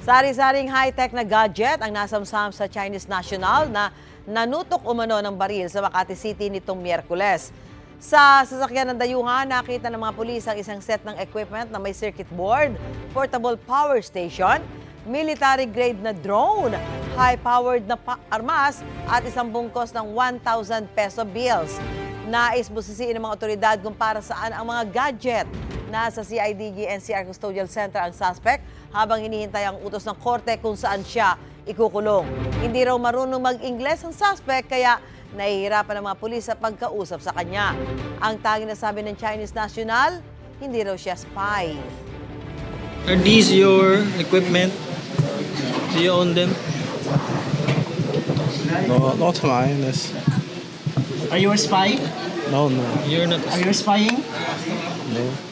Sari-saring high-tech na gadget ang nasamsam sa Chinese national na nanutok umano ng baril sa Makati City nitong Miyerkules. Sa sasakyan ng dayuhan, nakita ng mga pulis ang isang set ng equipment na may circuit board, portable power station, military-grade na drone, high-powered na armas at isang bungkos ng 1,000 peso bills. Nais busisiin ng mga otoridad kung para saan ang mga gadget. Nasa CIDG NCR Custodial Center ang suspect habang hinihintay ang utos ng korte kung saan siya ikukulong. Hindi raw marunong mag-Ingles ang suspect kaya nahihirapan ang mga pulis sa pagkausap sa kanya. Ang tanging nasabi ng Chinese national, hindi raw siya spy. Are these your equipment? Do you own them? No, not mine. This. Are you a spy? No, no, You're not. Are you spying? no.